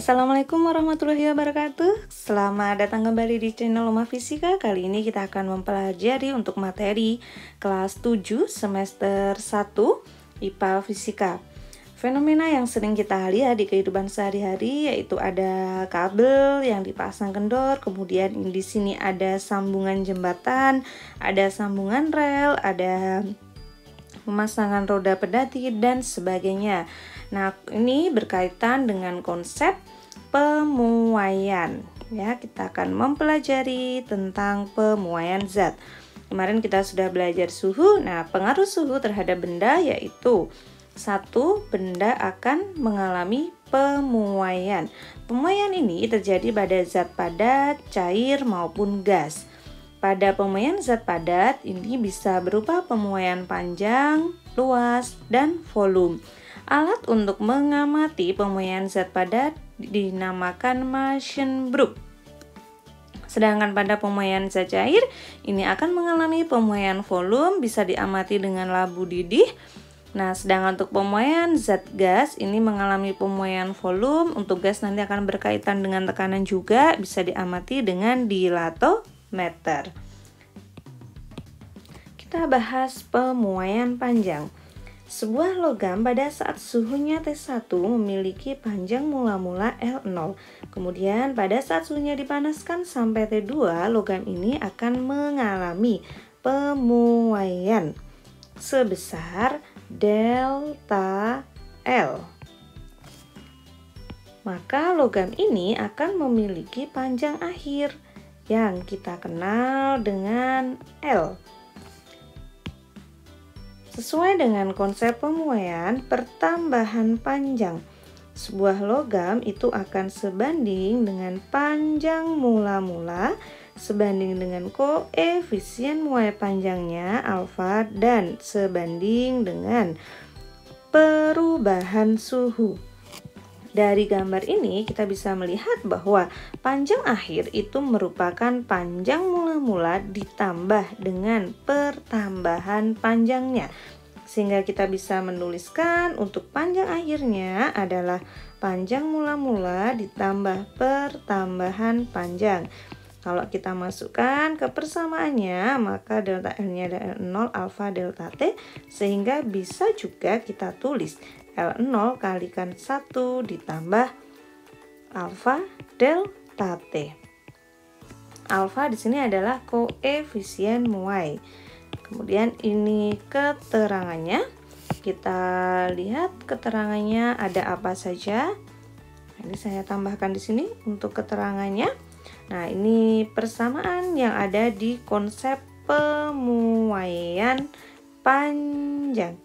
Assalamualaikum warahmatullahi wabarakatuh. Selamat datang kembali di channel Uma Fisika. Kali ini kita akan mempelajari untuk materi kelas 7 semester 1 IPA Fisika. Fenomena yang sering kita lihat di kehidupan sehari-hari yaitu ada kabel yang dipasang kendor, kemudian di sini ada sambungan jembatan, ada sambungan rel, ada pemasangan roda pedati dan sebagainya. Nah, ini berkaitan dengan konsep pemuaian. Ya, kita akan mempelajari tentang pemuaian zat. Kemarin kita sudah belajar suhu. Nah, pengaruh suhu terhadap benda yaitu satu, benda akan mengalami pemuaian. Pemuaian ini terjadi pada zat padat, cair maupun gas. Pada pemuaian zat padat ini bisa berupa pemuaian panjang, luas, dan volume. Alat untuk mengamati pemuaian zat padat dinamakan Machsenberg. Sedangkan pada pemuaian zat cair ini akan mengalami pemuaian volume, bisa diamati dengan labu didih. Nah, sedangkan untuk pemuaian zat gas ini mengalami pemuaian volume. Untuk gas nanti akan berkaitan dengan tekanan juga, bisa diamati dengan dilatometer. Kita bahas pemuaian panjang. Sebuah logam pada saat suhunya T1 memiliki panjang mula-mula L0. Kemudian pada saat suhunya dipanaskan sampai T2, logam ini akan mengalami pemuaian sebesar delta L. Maka logam ini akan memiliki panjang akhir yang kita kenal dengan L. Sesuai dengan konsep pemuaian pertambahan panjang, sebuah logam itu akan sebanding dengan panjang mula-mula sebanding dengan koefisien muai panjangnya alfa dan sebanding dengan perubahan suhu. Dari gambar ini kita bisa melihat bahwa panjang akhir itu merupakan panjang mula-mula ditambah dengan pertambahan panjangnya. Sehingga kita bisa menuliskan untuk panjang akhirnya adalah panjang mula-mula ditambah pertambahan panjang. Kalau kita masukkan ke persamaannya, maka delta L-nya adalah 0 alfa delta T, sehingga bisa juga kita tulis L0 kalikan 1 ditambah alfa delta T. Alfa di sini adalah koefisien muai. Kemudian ini keterangannya. Kita lihat keterangannya ada apa saja. Ini saya tambahkan di sini untuk keterangannya. Nah, ini persamaan yang ada di konsep pemuaian panjang.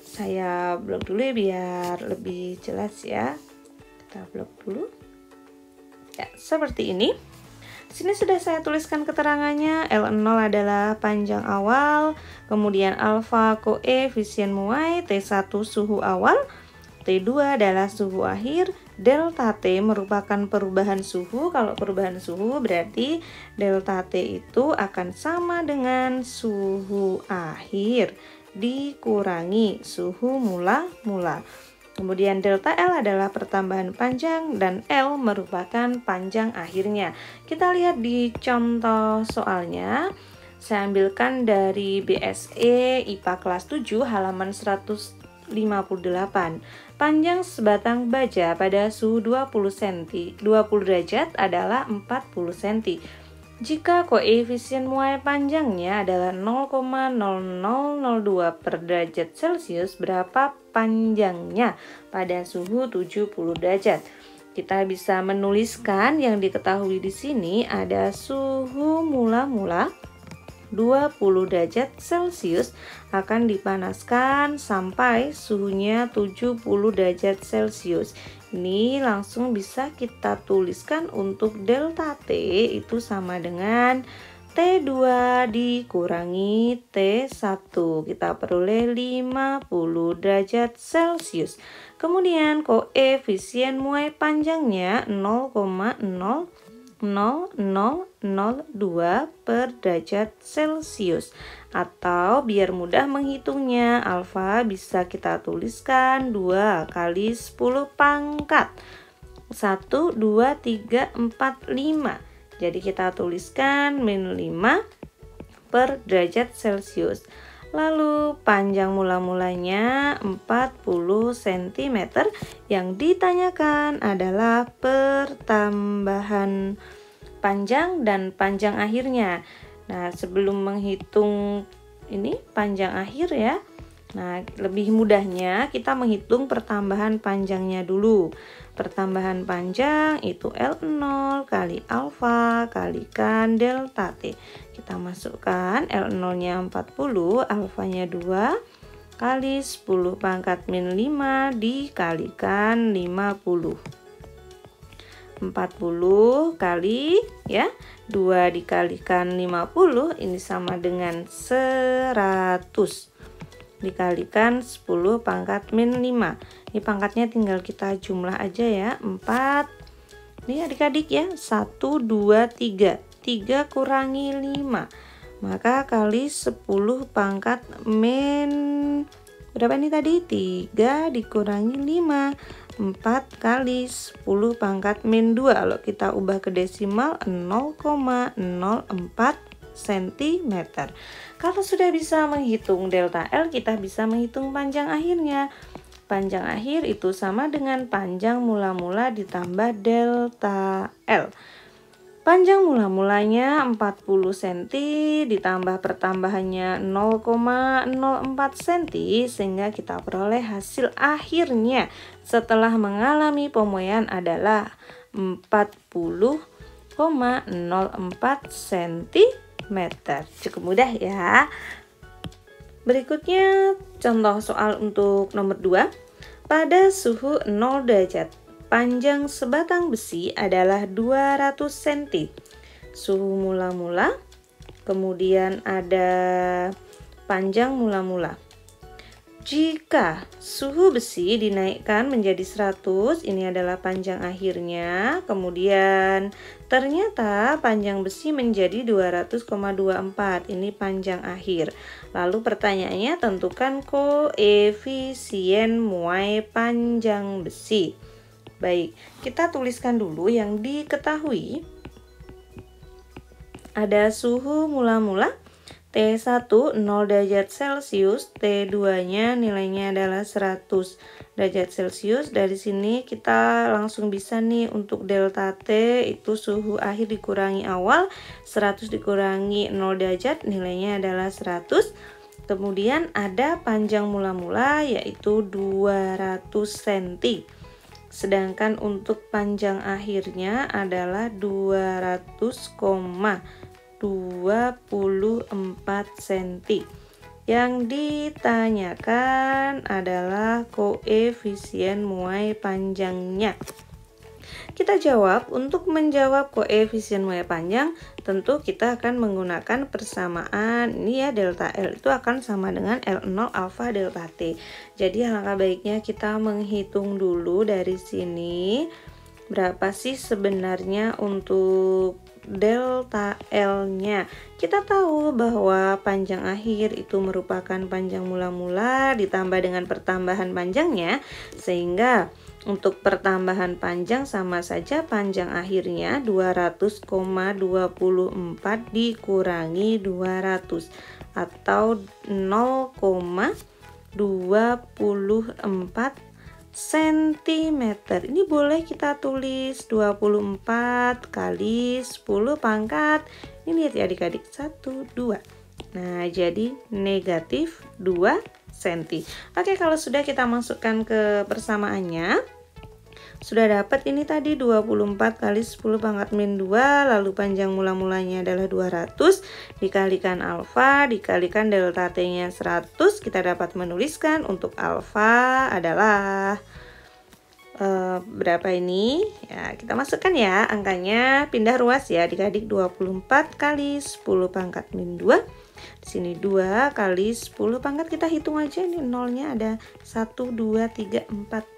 Saya blok dulu ya biar lebih jelas ya. Kita blok dulu. Ya, seperti ini. Sini sudah saya tuliskan keterangannya. L0 adalah panjang awal, kemudian alfa koefisien muai, T1 suhu awal, T2 adalah suhu akhir, delta T merupakan perubahan suhu. Kalau perubahan suhu berarti delta T itu akan sama dengan suhu akhir dikurangi suhu mula-mula. Kemudian delta L adalah pertambahan panjang dan L merupakan panjang akhirnya. Kita lihat di contoh soalnya. Saya ambilkan dari BSE IPA kelas 7 halaman 158. Panjang sebatang baja pada suhu 20 derajat adalah 40 cm. Jika koefisien muai panjangnya adalah 0,0002 per derajat Celcius, berapa panjangnya pada suhu 70 derajat? Kita bisa menuliskan yang diketahui di sini ada suhu mula-mula 20 derajat Celcius akan dipanaskan sampai suhunya 70 derajat Celcius. Ini langsung bisa kita tuliskan untuk delta T itu sama dengan T2 dikurangi T1. Kita peroleh 50 derajat Celcius. Kemudian koefisien muai panjangnya 0,0002 per derajat Celcius. Atau biar mudah menghitungnya, alfa bisa kita tuliskan 2 kali 10 pangkat 1, 2, 3, 4, 5. Jadi kita tuliskan min 5 per derajat Celcius. Lalu panjang mula-mulanya 40 cm. Yang ditanyakan adalah pertambahan panjang dan panjang akhirnya. Nah, sebelum menghitung ini panjang akhir ya. Nah, lebih mudahnya kita menghitung pertambahan panjangnya dulu. Pertambahan panjang itu L0 kali alfa kalikan delta T. Kita masukkan L0-nya 40, alfanya 2 kali 10 pangkat min 5 dikalikan 50. 40 kali ya 2 dikalikan 50 ini sama dengan 100 dikalikan 10 pangkat min 5. Ini pangkatnya tinggal kita jumlah aja ya. 4. Ini adik-adik ya. 1, 2, 3. 3 kurangi 5. Maka kali 10 pangkat min berapa ini tadi? 3 dikurangi 5. 4 kali 10 pangkat min 2. Kalau kita ubah ke desimal 0,04 cm. Kalau sudah bisa menghitung delta L, kita bisa menghitung panjang akhirnya. Panjang akhir itu sama dengan panjang mula-mula ditambah delta L. Panjang mula-mulanya 40 cm ditambah pertambahannya 0,04 cm sehingga kita peroleh hasil akhirnya setelah mengalami pemuaian adalah 40,04 cm. Cukup mudah ya. Berikutnya contoh soal untuk nomor 2. Pada suhu 0 derajat, panjang sebatang besi adalah 200 cm. Suhu mula-mula, kemudian ada panjang mula-mula. Jika suhu besi dinaikkan menjadi 100, ini adalah panjang akhirnya. Kemudian ternyata panjang besi menjadi 200,24. Ini panjang akhir. Lalu pertanyaannya, tentukan koefisien muai panjang besi. Baik, kita tuliskan dulu yang diketahui. Ada suhu mula-mula T1 0 derajat Celcius, T2-nya nilainya adalah 100 derajat Celcius. Dari sini kita langsung bisa nih untuk delta T itu suhu akhir dikurangi awal, 100 dikurangi 0 derajat nilainya adalah 100. Kemudian ada panjang mula-mula yaitu 200 cm. Sedangkan untuk panjang akhirnya adalah 200,24 cm. Yang ditanyakan adalah koefisien muai panjangnya. Kita jawab, untuk menjawab koefisien muai panjang tentu kita akan menggunakan persamaan. Ini ya, delta L itu akan sama dengan L0 alfa delta T. Jadi alangkah baiknya kita menghitung dulu dari sini berapa sih sebenarnya untuk delta L-nya. Kita tahu bahwa panjang akhir itu merupakan panjang mula-mula ditambah dengan pertambahan panjangnya, sehingga untuk pertambahan panjang sama saja panjang akhirnya 200,24 dikurangi 200 atau 0,24 cm. Ini boleh kita tulis 24 kali 10 pangkat. Ini lihat ya adik-adik, 1, 2. Nah, jadi negatif 2 cm. Oke, kalau sudah kita masukkan ke persamaannya, sudah dapat ini tadi 24 kali 10 pangkat min 2, lalu panjang mula-mulanya adalah 200 dikalikan alfa dikalikan delta T-nya 100. Kita dapat menuliskan untuk alfa adalah berapa ini? Ya, kita masukkan ya angkanya, pindah ruas ya adik-adik. 24 kali 10 pangkat min 2. Di sini 2 kali 10 pangkat, kita hitung aja nih, nolnya ada 1, 2, 3, 4.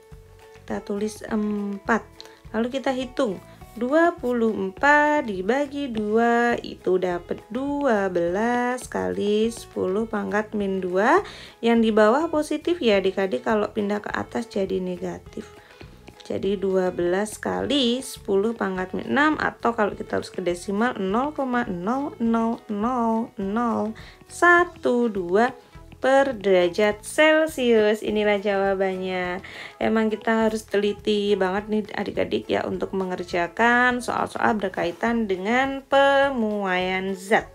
Kita tulis 4. Lalu kita hitung 24 dibagi 2 itu dapat 12 kali 10 pangkat min 2. Yang di bawah positif ya adik-adik, kalau pindah ke atas jadi negatif. Jadi 12 kali 10 pangkat 6, atau kalau kita harus ke desimal 0,0000012 per derajat Celcius. Inilah jawabannya. Emang kita harus teliti banget nih adik-adik ya untuk mengerjakan soal-soal berkaitan dengan pemuaian zat.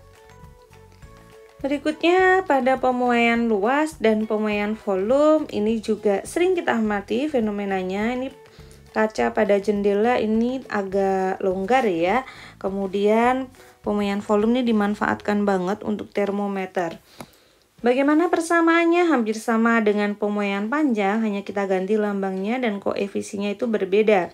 Berikutnya pada pemuaian luas dan pemuaian volume, ini juga sering kita amati fenomenanya. Ini kaca pada jendela ini agak longgar ya. Kemudian pemuaian volume ini dimanfaatkan banget untuk termometer. Bagaimana persamaannya? Hampir sama dengan pemuaian panjang, hanya kita ganti lambangnya dan koefisiennya itu berbeda.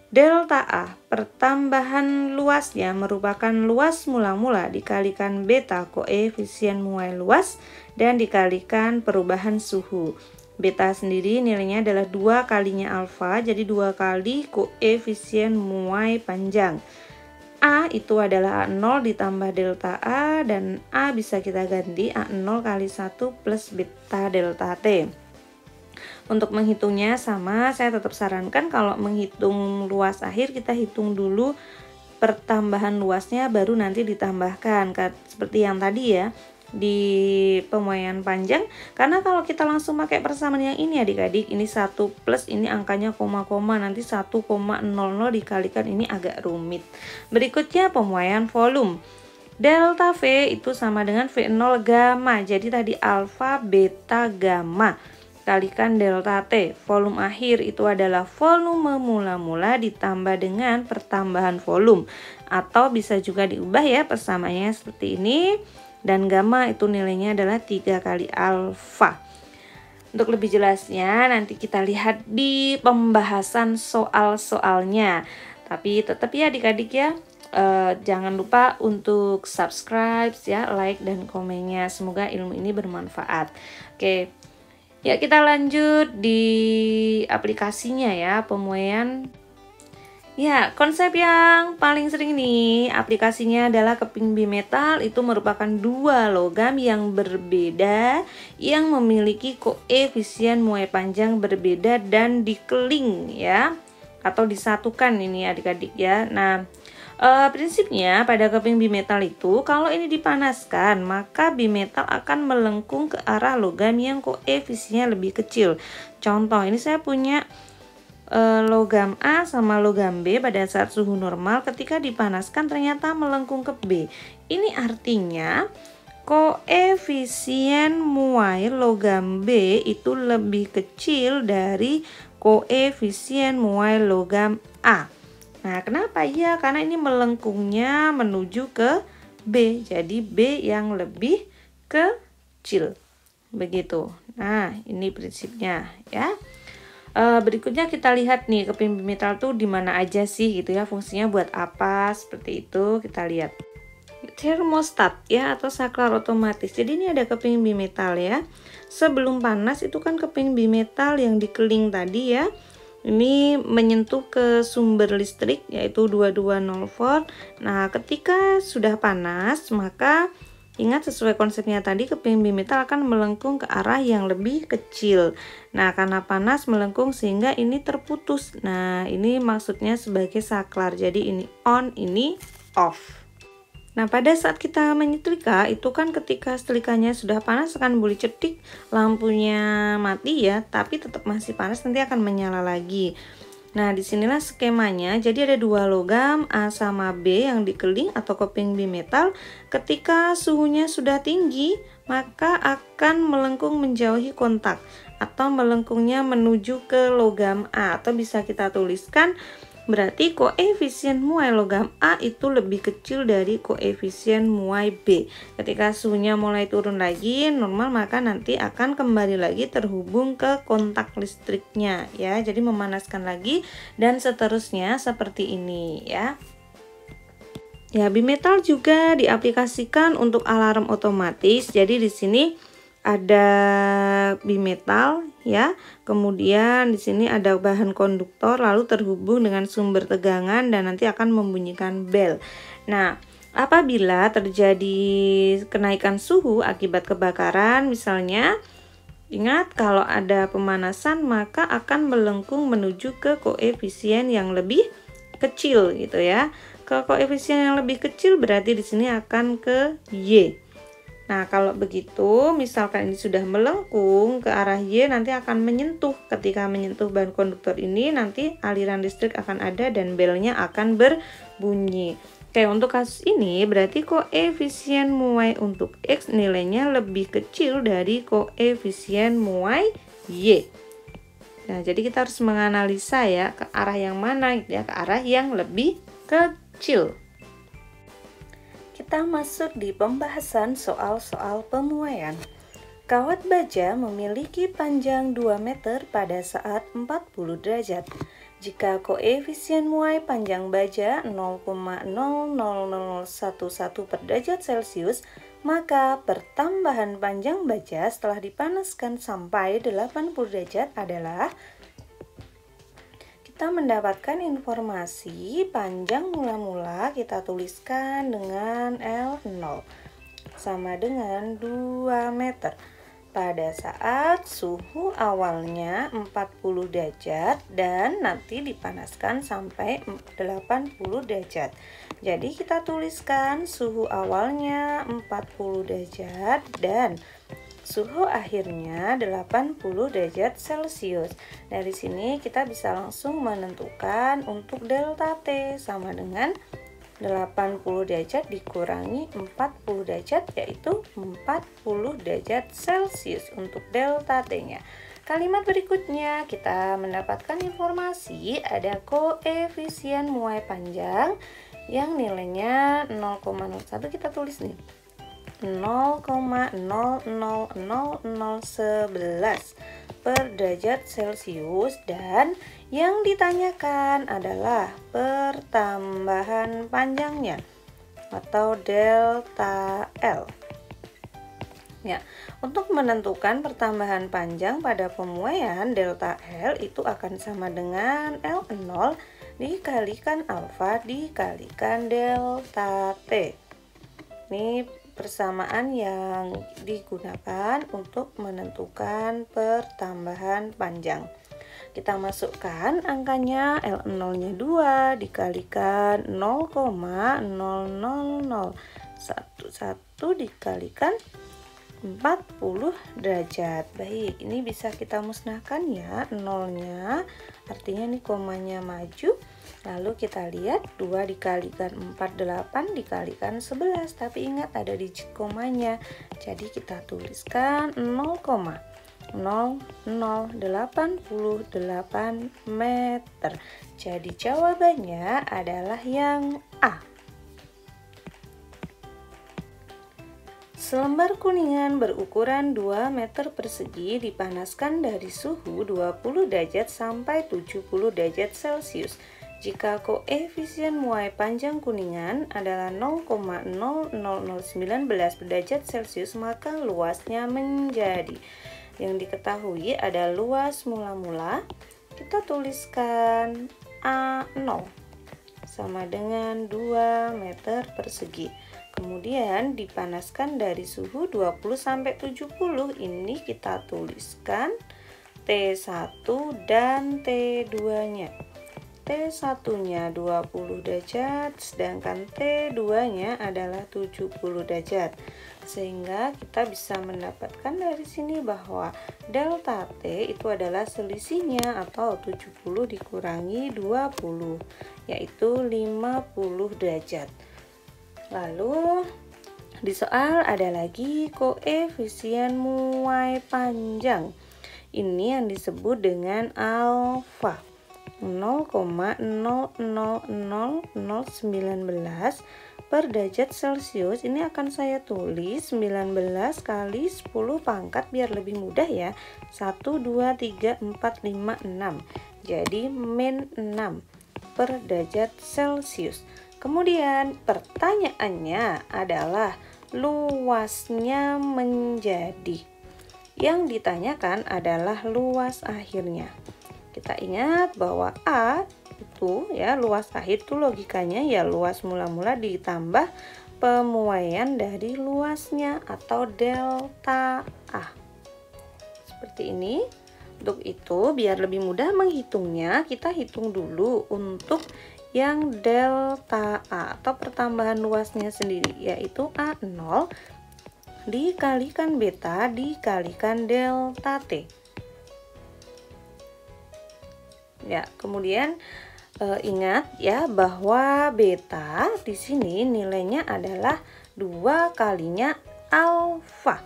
Delta A, pertambahan luasnya merupakan luas mula-mula dikalikan beta, koefisien muai luas, dan dikalikan perubahan suhu. Beta sendiri nilainya adalah 2 kalinya alfa, jadi 2 kali koefisien muai panjang. A itu adalah A0 ditambah delta A, dan A bisa kita ganti A0 kali 1 plus beta delta T. Untuk menghitungnya sama, saya tetap sarankan kalau menghitung luas akhir kita hitung dulu pertambahan luasnya baru nanti ditambahkan, seperti yang tadi ya di pemuaian panjang. Karena kalau kita langsung pakai persamaan yang ini adik-adik, ini 1 plus ini angkanya koma-koma, nanti 1,00 dikalikan, ini agak rumit. Berikutnya pemuaian volume. Delta V itu sama dengan V0 gamma. Jadi tadi alfa, beta, gamma kalikan delta T. Volume akhir itu adalah volume mula-mula ditambah dengan pertambahan volume, atau bisa juga diubah ya persamaannya seperti ini. Dan gamma itu nilainya adalah 3 kali alfa. Untuk lebih jelasnya nanti kita lihat di pembahasan soal-soalnya. Tapi tetap ya adik-adik ya, jangan lupa untuk subscribe ya, like dan komennya. Semoga ilmu ini bermanfaat. Oke, ya kita lanjut di aplikasinya ya, pemuaian. Ya, konsep yang paling sering nih aplikasinya adalah keping bimetal. Itu merupakan 2 logam yang berbeda yang memiliki koefisien muai panjang berbeda dan dikeling ya, atau disatukan ini adik-adik ya. Nah, prinsipnya pada keping bimetal itu kalau ini dipanaskan maka bimetal akan melengkung ke arah logam yang koefisiennya lebih kecil. Contoh, ini saya punya logam A sama logam B pada saat suhu normal, ketika dipanaskan ternyata melengkung ke B. Ini artinya koefisien muai logam B itu lebih kecil dari koefisien muai logam A. Nah, kenapa? Ya, karena ini melengkungnya menuju ke B, jadi B yang lebih kecil. Begitu. Nah, ini prinsipnya ya. Berikutnya kita lihat nih keping bimetal tuh di mana aja sih gitu ya, fungsinya buat apa, seperti itu kita lihat. Termostat ya, atau saklar otomatis. Jadi ini ada keping bimetal ya. Sebelum panas itu kan keping bimetal yang dikeling tadi ya, ini menyentuh ke sumber listrik yaitu 2200 volt. Nah, ketika sudah panas maka ingat sesuai konsepnya tadi, keping bimetal akan melengkung ke arah yang lebih kecil. Nah, karena panas melengkung sehingga ini terputus. Nah, ini maksudnya sebagai saklar. Jadi ini on, ini off. Nah, pada saat kita menyetrika itu kan ketika setrikanya sudah panas akan boleh cetik, lampunya mati ya, tapi tetap masih panas, nanti akan menyala lagi. Nah, disinilah skemanya. Jadi ada 2 logam A sama B yang dikeling atau keping bimetal. Ketika suhunya sudah tinggi, maka akan melengkung menjauhi kontak atau melengkungnya menuju ke logam A, atau bisa kita tuliskan berarti koefisien muai logam A itu lebih kecil dari koefisien muai B. Ketika suhunya mulai turun lagi normal, maka nanti akan kembali lagi terhubung ke kontak listriknya ya. Jadi memanaskan lagi dan seterusnya seperti ini ya. Ya, bimetal juga diaplikasikan untuk alarm otomatis. Jadi di sini ada bimetal ya, kemudian di sini ada bahan konduktor lalu terhubung dengan sumber tegangan dan nanti akan membunyikan bel. Nah, apabila terjadi kenaikan suhu akibat kebakaran misalnya, Ingat, kalau ada pemanasan maka akan melengkung menuju ke koefisien yang lebih kecil gitu ya. Ke koefisien yang lebih kecil berarti di sini akan ke Y. Nah, kalau begitu, misalkan ini sudah melengkung ke arah Y, nanti akan menyentuh. Ketika menyentuh bahan konduktor ini, nanti aliran listrik akan ada dan belnya akan berbunyi. Oke, untuk kasus ini berarti koefisien muai untuk X nilainya lebih kecil dari koefisien muai Y. Nah, jadi kita harus menganalisa ya, ke arah yang mana gitu ya, ke arah yang lebih kecil. Kita masuk di pembahasan soal-soal pemuaian. Kawat baja memiliki panjang 2 meter pada saat 40 derajat. Jika koefisien muai panjang baja 0,00011 per derajat Celcius, maka pertambahan panjang baja setelah dipanaskan sampai 80 derajat adalah, kita mendapatkan informasi panjang mula-mula kita tuliskan dengan L0 sama dengan 2 meter pada saat suhu awalnya 40 derajat dan nanti dipanaskan sampai 80 derajat. Jadi kita tuliskan suhu awalnya 40 derajat dan suhu akhirnya 80 derajat Celcius. Dari sini kita bisa langsung menentukan untuk delta T sama dengan 80 derajat dikurangi 40 derajat, yaitu 40 derajat Celcius untuk delta T-nya. Kalimat berikutnya kita mendapatkan informasi ada koefisien muai panjang yang nilainya 0,01, kita tulis nih 0,000011 per derajat Celcius, dan yang ditanyakan adalah pertambahan panjangnya atau delta L. Ya, untuk menentukan pertambahan panjang pada pemuaian, delta L itu akan sama dengan L0 dikalikan alfa dikalikan delta T. Ini persamaan yang digunakan untuk menentukan pertambahan panjang. Kita masukkan angkanya, L0-nya 2 dikalikan 0,00011 dikalikan 40 derajat. Baik, ini bisa kita musnahkan ya, nolnya, artinya ini komanya maju. Lalu kita lihat 2 dikalikan 4, 8 dikalikan 11, tapi ingat ada digit komanya. Jadi kita tuliskan 0,0088 meter. Jadi jawabannya adalah yang A. Selembar kuningan berukuran 2 meter persegi dipanaskan dari suhu 20 derajat sampai 70 derajat Celcius. Jika koefisien muai panjang kuningan adalah 0,00019 derajat Celcius, maka luasnya menjadi. Yang diketahui ada luas mula-mula, kita tuliskan A0 sama dengan 2 meter persegi. Kemudian dipanaskan dari suhu 20 sampai 70. Ini kita tuliskan T1 dan T2-nya. T1-nya 20 derajat, sedangkan T2-nya adalah 70 derajat. Sehingga kita bisa mendapatkan dari sini bahwa delta T itu adalah selisihnya atau 70 dikurangi 20, yaitu 50 derajat. Lalu di soal ada lagi koefisien muai panjang. Ini yang disebut dengan alfa. 0,00019 per derajat Celcius. Ini akan saya tulis 19 kali 10 pangkat biar lebih mudah ya. 1, 2, 3, 4, 5, 6. Jadi min 6 per derajat Celcius. Kemudian pertanyaannya adalah luasnya menjadi. Yang ditanyakan adalah luas akhirnya. Kita ingat bahwa A itu ya, luas akhir itu logikanya ya luas mula-mula ditambah pemuaian dari luasnya atau delta A. seperti ini. Untuk itu, biar lebih mudah menghitungnya, kita hitung dulu untuk yang delta A atau pertambahan luasnya sendiri, yaitu A0 dikalikan beta dikalikan delta T. Ya, kemudian ingat ya bahwa beta di sini nilainya adalah 2 kalinya alfa.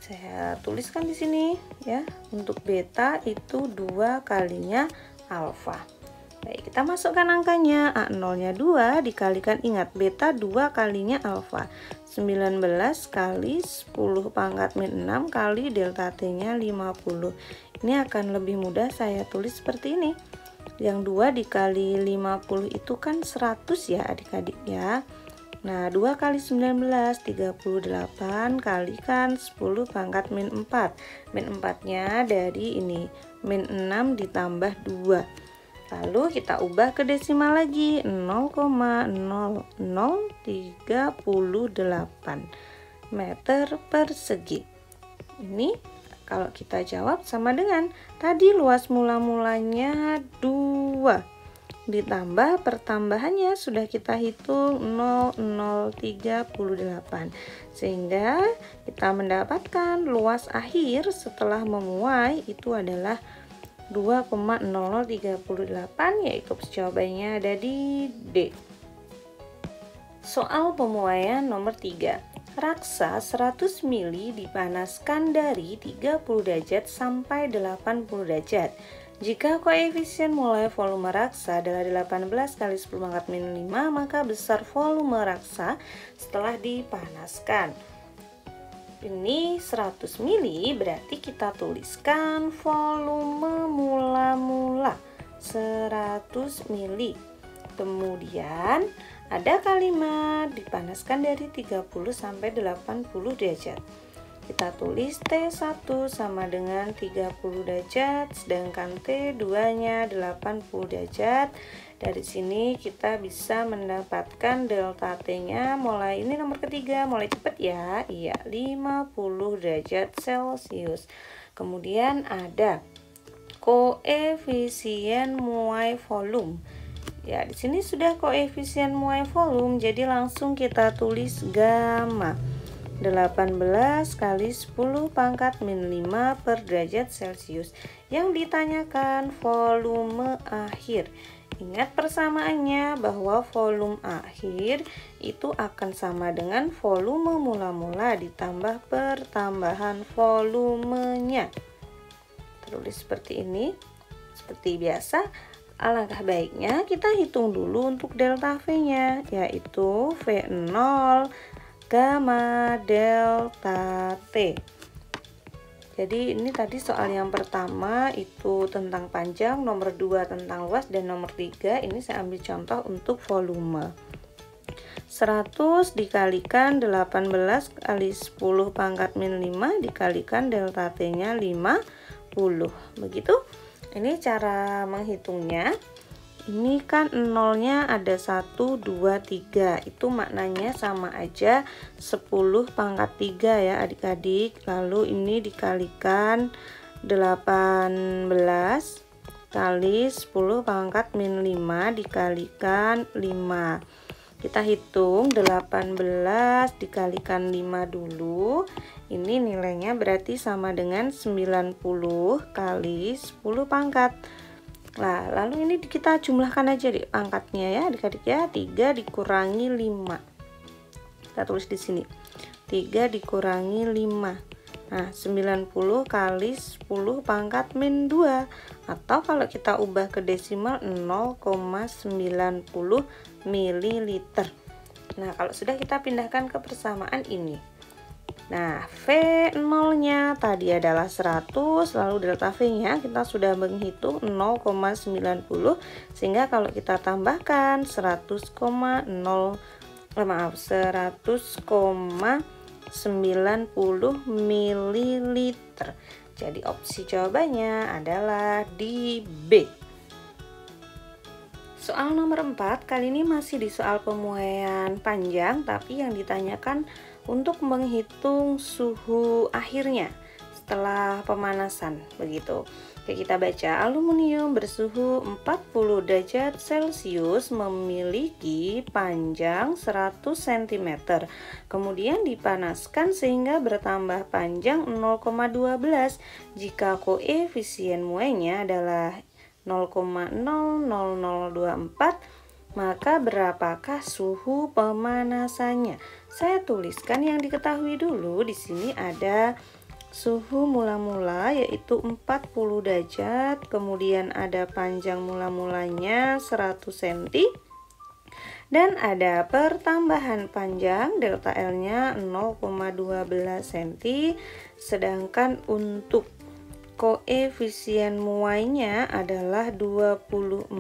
Saya tuliskan di sini ya, untuk beta itu 2 kalinya alfa. Baik, kita masukkan angkanya. A0-nya 2 dikalikan, ingat beta 2 kalinya alfa. 19 kali 10 pangkat min 6 kali delta T-nya 50. Ini akan lebih mudah saya tulis seperti ini. Yang 2 dikali 50 itu kan 100 ya adik-adik ya. Nah, 2 kali 19, 38 kalikan 10 pangkat min 4. Min 4-nya dari ini, min 6 ditambah 2. Lalu kita ubah ke desimal lagi, 0,0038 meter persegi. Ini kalau kita jawab sama dengan tadi luas mula-mulanya 2. Ditambah pertambahannya sudah kita hitung 0,038, sehingga kita mendapatkan luas akhir setelah memuai itu adalah 2,0038, yaitu jawabannya ada di D. Soal pemuaian nomor 3. Raksa 100 mili dipanaskan dari 30 derajat sampai 80 derajat. Jika koefisien mulai volume raksa adalah 18 kali 10 pangkat min 5, maka besar volume raksa setelah dipanaskan. Ini 100 mili, berarti kita tuliskan volume mula-mula 100 mili. Kemudian ada kalimat dipanaskan dari 30 sampai 80 derajat. Kita tulis T1 sama dengan 30 derajat, sedangkan T2-nya 80 derajat. Dari sini kita bisa mendapatkan delta T-nya mulai, ini nomor ketiga, mulai cepet ya. Iya, 50 derajat Celcius. Kemudian ada koefisien muai volume. Ya, di sini sudah koefisien muai volume, jadi langsung kita tulis gamma. 18 kali 10 pangkat min 5 per derajat Celcius. Yang ditanyakan volume akhir. Ingat persamaannya bahwa volume akhir itu akan sama dengan volume mula-mula ditambah pertambahan volumenya. Tulis seperti ini. Seperti biasa, alangkah baiknya kita hitung dulu untuk delta V-nya, yaitu V0 gamma delta T. Jadi ini tadi soal yang pertama itu tentang panjang, nomor 2 tentang luas, dan nomor 3 ini saya ambil contoh untuk volume. 100 dikalikan 18 kali 10 pangkat min 5 dikalikan delta T-nya 50. Begitu. Ini cara menghitungnya. Ini kan nolnya ada 1, 2, 3. Itu maknanya sama aja 10 pangkat 3 ya adik-adik. Lalu ini dikalikan 18 kali 10 pangkat min 5 dikalikan 5. Kita hitung 18 dikalikan 5 dulu. Ini nilainya berarti sama dengan 90 kali 10 pangkat. Nah, lalu ini kita jumlahkan aja di angkatnya ya adik-adik ya. 3 dikurangi 5. Kita tulis di sini. 3 dikurangi 5. Nah, 90 kali 10 pangkat min 2. Atau kalau kita ubah ke desimal 0,90 ml. Nah, kalau sudah kita pindahkan ke persamaan ini. Nah, V0-nya tadi adalah 100, lalu delta V-nya kita sudah menghitung 0,90, sehingga kalau kita tambahkan 100,90 ml. Jadi opsi jawabannya adalah di B. Soal nomor 4, kali ini masih di soal pemuaian panjang, tapi yang ditanyakan untuk menghitung suhu akhirnya setelah pemanasan begitu. Oke, kita baca aluminium bersuhu 40 derajat Celcius memiliki panjang 100 cm. Kemudian dipanaskan sehingga bertambah panjang 0,12. Jika koefisien muainya adalah 0,00024, maka berapakah suhu pemanasannya? Saya tuliskan yang diketahui dulu. Di sini ada suhu mula-mula yaitu 40 derajat, kemudian ada panjang mula-mulanya 100 cm, dan ada pertambahan panjang delta L-nya 0,12 cm, sedangkan untuk koefisien muainya adalah 24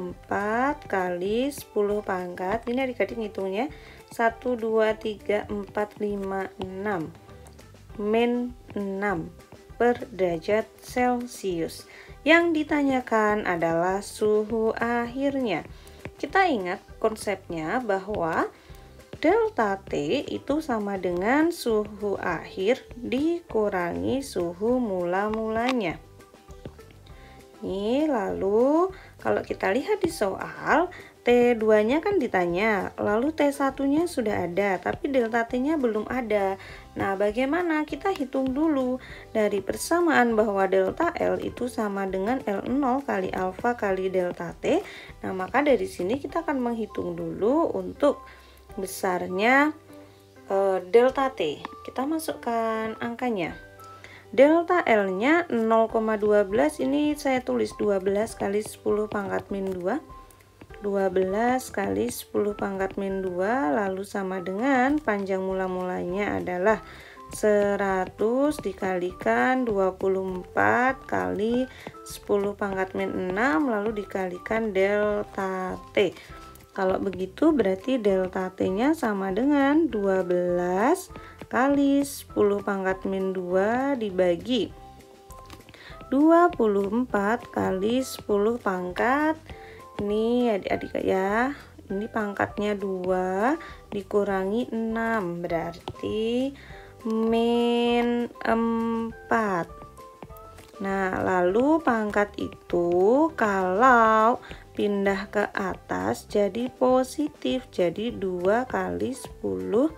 kali 10 pangkat. Ini adik-adik ngitungnya 1, 2, 3, 4, 5, 6. Min 6 per derajat Celcius. Yang ditanyakan adalah suhu akhirnya. Kita ingat konsepnya bahwa delta T itu sama dengan suhu akhir dikurangi suhu mula-mulanya. Nih, lalu kalau kita lihat di soal, T2-nya kan ditanya, lalu T1-nya sudah ada, tapi delta T-nya belum ada. Nah, bagaimana? Kita hitung dulu dari persamaan bahwa delta L itu sama dengan L0 kali alfa kali delta T. Nah, maka dari sini kita akan menghitung dulu untuk besarnya delta T. Kita masukkan angkanya. Delta L-nya 0,12, ini saya tulis 12 kali 10 pangkat min 2. 12 kali 10 pangkat min 2, lalu sama dengan panjang mula-mulanya adalah 100 dikalikan 24 kali 10 pangkat min 6, lalu dikalikan delta T. Kalau begitu berarti delta T-nya sama dengan 12 kali 10 pangkat min 2 dibagi 24 kali 10 pangkat. Ini adik-adik ya, ini pangkatnya 2 dikurangi 6, berarti min 4. Nah, lalu pangkat itu kalau pindah ke atas jadi positif, jadi 2 kali 10,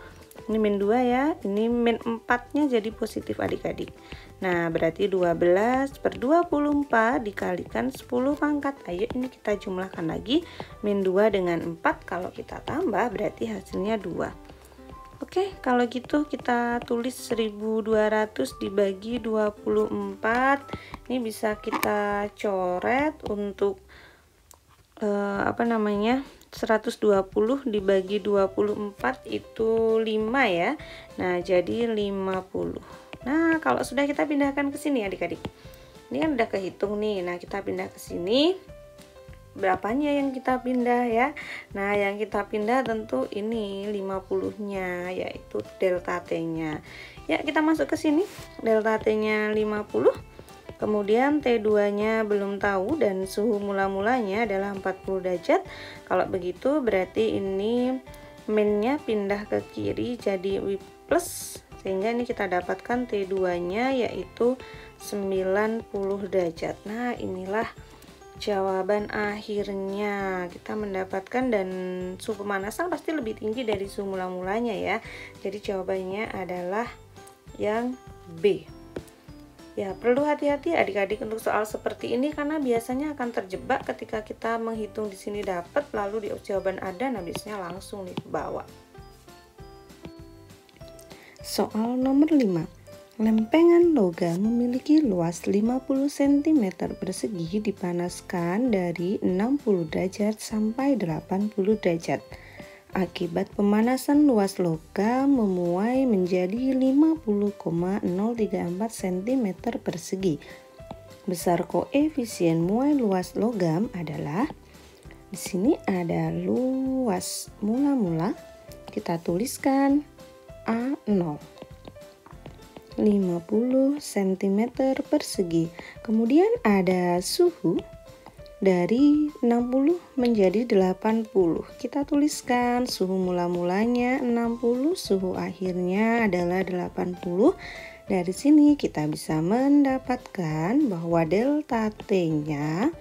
ini min 2 ya, ini min 4-nya jadi positif adik-adik. Nah, berarti 12 per 24 dikalikan 10 pangkat. Ayo ini kita jumlahkan lagi, min 2 dengan 4, kalau kita tambah berarti hasilnya 2. Oke, kalau gitu kita tulis 1200 dibagi 24. Ini bisa kita coret untuk 120 dibagi 24 itu 5 ya. Nah, jadi 50. Nah, kalau sudah kita pindahkan ke sini adik-adik. Ini kan udah kehitung nih. Nah, kita pindah ke sini. Berapanya yang kita pindah ya? Nah, yang kita pindah tentu ini 50-nya, yaitu delta T-nya. Ya, kita masuk ke sini. Delta T-nya 50. Kemudian T2-nya belum tahu dan suhu mula-mulanya adalah 40 derajat. Kalau begitu berarti ini min-nya pindah ke kiri jadi W plus. Sehingga ini kita dapatkan T2-nya yaitu 90 derajat. Nah, inilah jawaban akhirnya. Kita mendapatkan, dan suhu pemanasan pasti lebih tinggi dari suhu mula-mulanya ya. Jadi jawabannya adalah yang B. Ya, perlu hati-hati adik-adik untuk soal seperti ini karena biasanya akan terjebak ketika kita menghitung di sini dapat lalu di jawaban ada, nah biasanya langsung nih ke bawah. Soal nomor 5. Lempengan logam memiliki luas 50 cm persegi dipanaskan dari 60 derajat sampai 80 derajat. Akibat pemanasan luas logam memuai menjadi 50,034 cm persegi. Besar koefisien muai luas logam adalah, di sini ada luas mula-mula, kita tuliskan A0. 50 cm persegi. Kemudian ada suhu dari 60 menjadi 80. Kita tuliskan suhu mula-mulanya 60, suhu akhirnya adalah 80. Dari sini kita bisa mendapatkan bahwa delta T-nya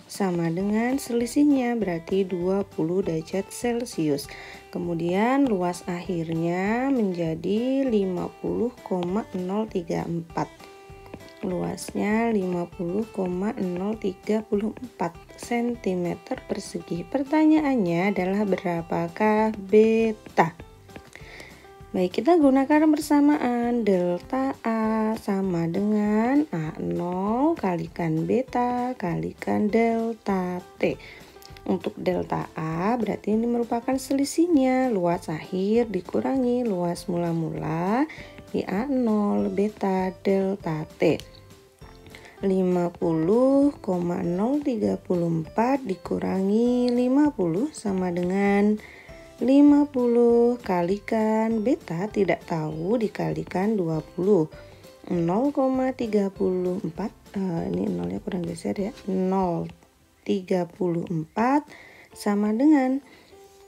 sama dengan selisihnya, berarti 20 derajat Celcius. Kemudian luas akhirnya menjadi 50,034. Luasnya 50,034 cm persegi. Pertanyaannya adalah berapakah beta? Baik, kita gunakan persamaan. Delta A sama dengan A0 kalikan beta kalikan delta T. Untuk delta A berarti ini merupakan selisihnya, luas akhir dikurangi luas mula-mula di A0 beta delta T. 50,034 dikurangi 50 sama dengan 50 kalikan beta tidak tahu dikalikan 20. 0,34 ini nolnya kurang geser ya. 0,34 sama dengan,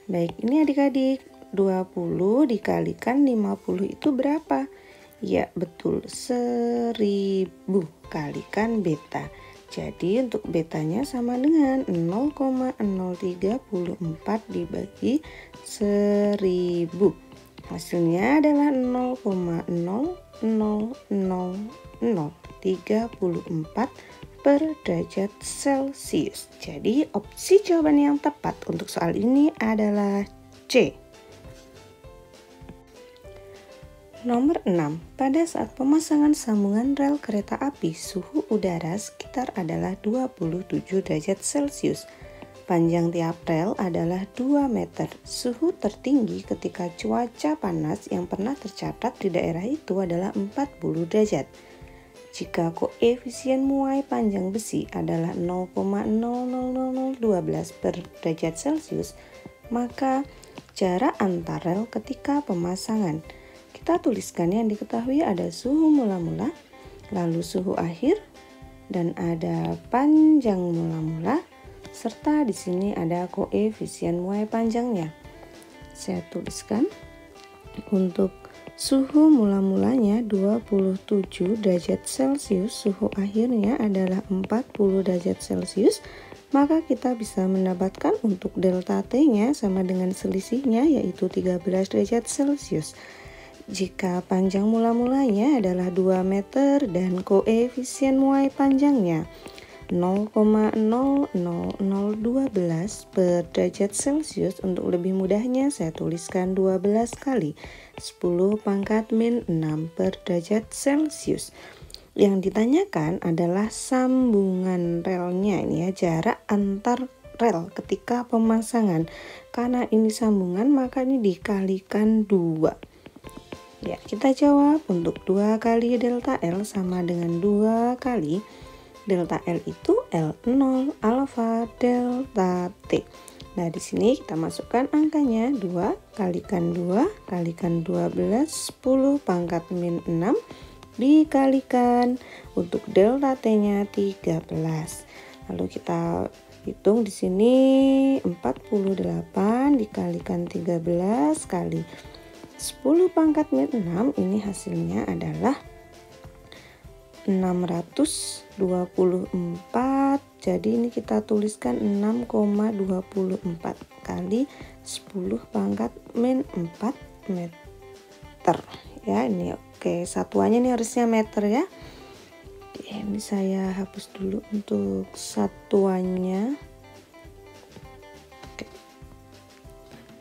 baik ini adik-adik, 20 dikalikan 50 itu berapa? Ya betul, 1000 kalikan beta. Jadi untuk betanya sama dengan 0,034 dibagi 1000. Hasilnya adalah 0,00034 per derajat Celcius. Jadi opsi jawaban yang tepat untuk soal ini adalah C. Nomor 6. Pada saat pemasangan sambungan rel kereta api, suhu udara sekitar adalah 27 derajat Celcius. Panjang tiap rel adalah 2 meter. Suhu tertinggi ketika cuaca panas yang pernah tercatat di daerah itu adalah 40 derajat. Jika koefisien muai panjang besi adalah 0,00012 per derajat Celcius, maka jarak antar rel ketika pemasangan. Kita tuliskan yang diketahui ada suhu mula-mula, lalu suhu akhir, dan ada panjang mula-mula, serta di sini ada koefisien muai panjangnya. Saya tuliskan untuk suhu mula-mulanya 27 derajat Celcius, suhu akhirnya adalah 40 derajat Celcius, maka kita bisa mendapatkan untuk delta T-nya sama dengan selisihnya yaitu 13 derajat Celcius. Jika panjang mula-mulanya adalah 2 meter dan koefisien muai panjangnya 0,00012 per derajat Celcius, untuk lebih mudahnya saya tuliskan 12 kali 10 pangkat min 6 per derajat Celcius. Yang ditanyakan adalah sambungan relnya, ini ya, jarak antar rel ketika pemasangan. Karena ini sambungan maka ini dikalikan 2. Ya, kita jawab untuk 2 kali delta L sama dengan 2 kali delta L itu L0 alfa delta T. Nah, di sini kita masukkan angkanya 2 kalikan 2 kalikan 12 10 pangkat min 6 dikalikan untuk delta T-nya 13. Lalu kita hitung di sini 48 dikalikan 13 kali 10 pangkat min 6, ini hasilnya adalah 624. Jadi ini kita tuliskan 6,24 kali 10 pangkat min 4 meter. Ya, ini oke, satuannya ini harusnya meter ya. Ini saya hapus dulu untuk satuannya.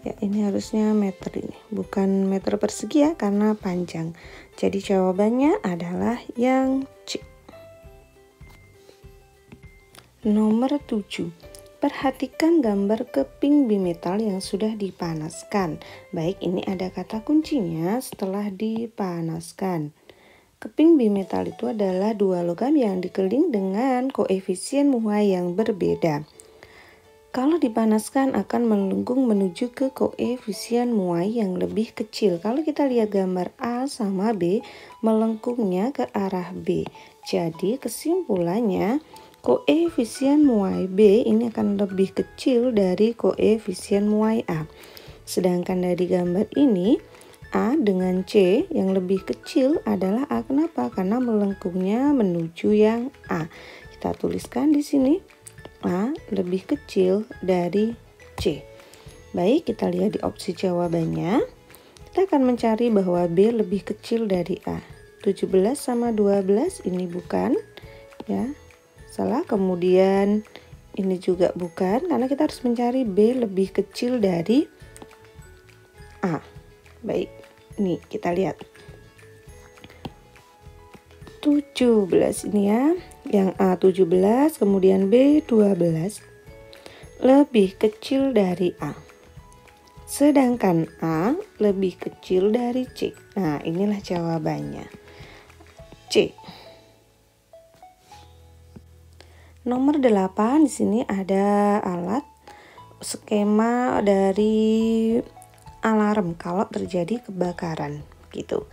Ya, ini harusnya meter, ini bukan meter persegi ya karena panjang. Jadi jawabannya adalah yang C. Nomor 7. Perhatikan gambar keping bimetal yang sudah dipanaskan. Baik, ini ada kata kuncinya setelah dipanaskan. Keping bimetal itu adalah 2 logam yang dikeling dengan koefisien muai yang berbeda. Kalau dipanaskan akan melengkung menuju ke koefisien muai yang lebih kecil. Kalau kita lihat gambar A sama B, melengkungnya ke arah B. Jadi kesimpulannya koefisien muai B ini akan lebih kecil dari koefisien muai A. Sedangkan dari gambar ini A dengan C yang lebih kecil adalah A. Kenapa? Karena melengkungnya menuju yang A. Kita tuliskan di sini A lebih kecil dari C. Baik, kita lihat di opsi jawabannya. Kita akan mencari bahwa B lebih kecil dari A. 17 sama 12 ini bukan, ya. Salah. Kemudian ini juga bukan, karena kita harus mencari B lebih kecil dari A. Baik, nih kita lihat 17 ini ya, yang A 17 kemudian B 12 lebih kecil dari A, sedangkan A lebih kecil dari C. Nah, inilah jawabannya, C. Nomor 8 di sini ada alat skema dari alarm kalau terjadi kebakaran gitu.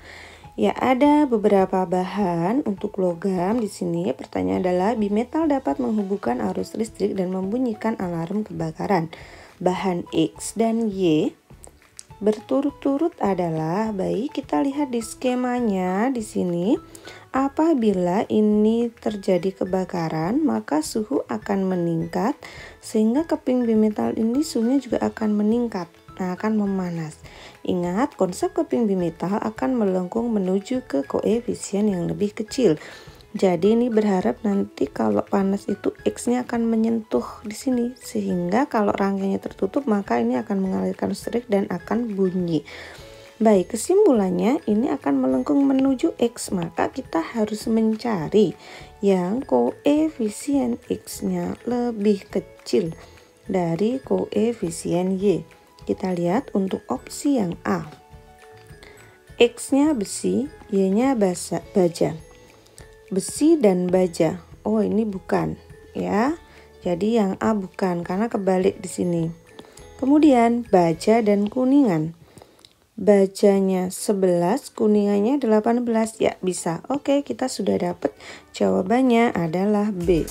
Ya, ada beberapa bahan untuk logam di sini. Pertanyaan adalah bimetal dapat menghubungkan arus listrik dan membunyikan alarm kebakaran. Bahan X dan Y berturut-turut adalah, baik, kita lihat di skemanya di sini. Apabila ini terjadi kebakaran, maka suhu akan meningkat sehingga keping bimetal ini suhunya juga akan meningkat. Nah, akan memanas. Ingat, konsep keping bimetal akan melengkung menuju ke koefisien yang lebih kecil. Jadi ini berharap nanti kalau panas itu X-nya akan menyentuh di sini, sehingga kalau rangkaiannya tertutup maka ini akan mengalirkan listrik dan akan bunyi. Baik, kesimpulannya ini akan melengkung menuju X, maka kita harus mencari yang koefisien X-nya lebih kecil dari koefisien Y. Kita lihat untuk opsi yang A. X-nya besi, Y-nya baja. Besi dan baja. Oh, ini bukan, ya. Jadi yang A bukan karena kebalik di sini. Kemudian baja dan kuningan. Bajanya 11, kuningannya 18. Ya, bisa. Oke, kita sudah dapat jawabannya adalah B.